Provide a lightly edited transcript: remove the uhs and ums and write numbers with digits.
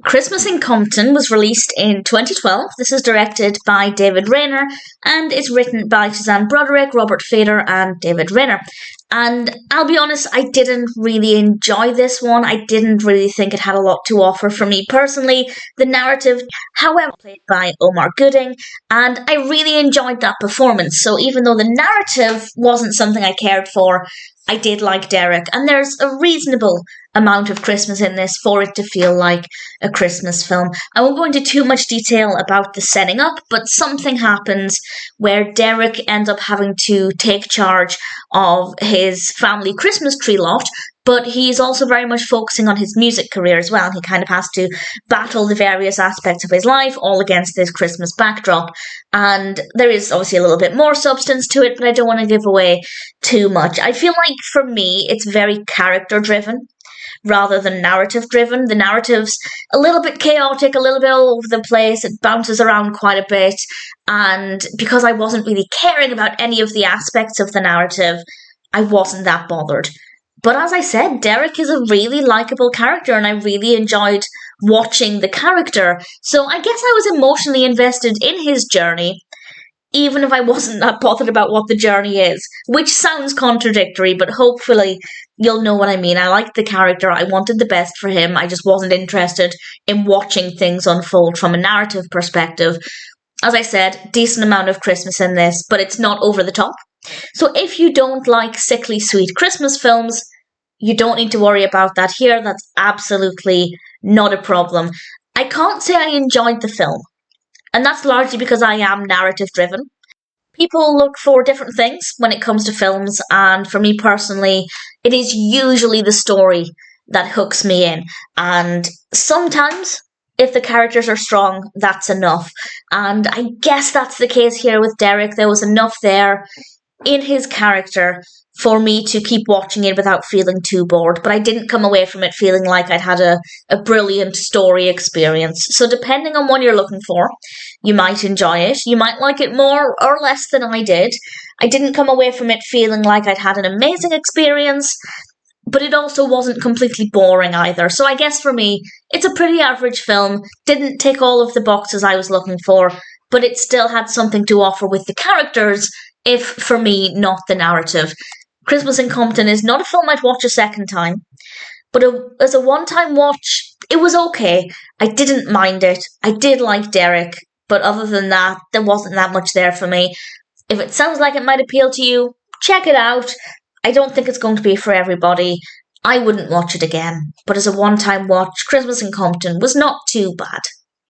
Christmas in Compton was released in 2012. This is directed by David Raynr and it's written by Suzanne Broderick, Robert Fedor, and David Raynr. And I'll be honest, I didn't really enjoy this one. I didn't really think it had a lot to offer for me personally. The narrative, however, played by Omar Gooding, and I really enjoyed that performance. So even though the narrative wasn't something I cared for, I did like Derrick, and there's a reasonable amount of Christmas in this for it to feel like a Christmas film. I won't go into too much detail about the setting up, but something happens where Derrick ends up having to take charge of his family Christmas tree lot, but he's also very much focusing on his music career as well. He kind of has to battle the various aspects of his life all against this Christmas backdrop. And there is obviously a little bit more substance to it, but I don't want to give away too much. I feel like for me, it's very character driven rather than narrative driven. The narrative's a little bit chaotic, a little bit all over the place. It bounces around quite a bit. And because I wasn't really caring about any of the aspects of the narrative, I wasn't that bothered. But as I said, Derrick is a really likeable character and I really enjoyed watching the character. So I guess I was emotionally invested in his journey, even if I wasn't that bothered about what the journey is, which sounds contradictory, but hopefully you'll know what I mean. I liked the character. I wanted the best for him. I just wasn't interested in watching things unfold from a narrative perspective. As I said, decent amount of Christmas in this, but it's not over the top. So if you don't like sickly sweet Christmas films, you don't need to worry about that here. That's absolutely not a problem. I can't say I enjoyed the film, and that's largely because I am narrative driven. People look for different things when it comes to films, and for me personally, it is usually the story that hooks me in. And sometimes, if the characters are strong, that's enough. And I guess that's the case here with Derrick. There was enough there in his character for me to keep watching it without feeling too bored, but I didn't come away from it feeling like I'd had a brilliant story experience. So depending on what you're looking for, you might enjoy it. You might like it more or less than I did. I didn't come away from it feeling like I'd had an amazing experience, but it also wasn't completely boring either. So I guess for me, it's a pretty average film. Didn't tick all of the boxes I was looking for, but it still had something to offer with the characters, if for me, not the narrative. Christmas in Compton is not a film I'd watch a second time, but as a one-time watch, it was okay. I didn't mind it. I did like Derrick, but other than that, there wasn't that much there for me. If it sounds like it might appeal to you, check it out. I don't think it's going to be for everybody. I wouldn't watch it again, but as a one-time watch, Christmas in Compton was not too bad.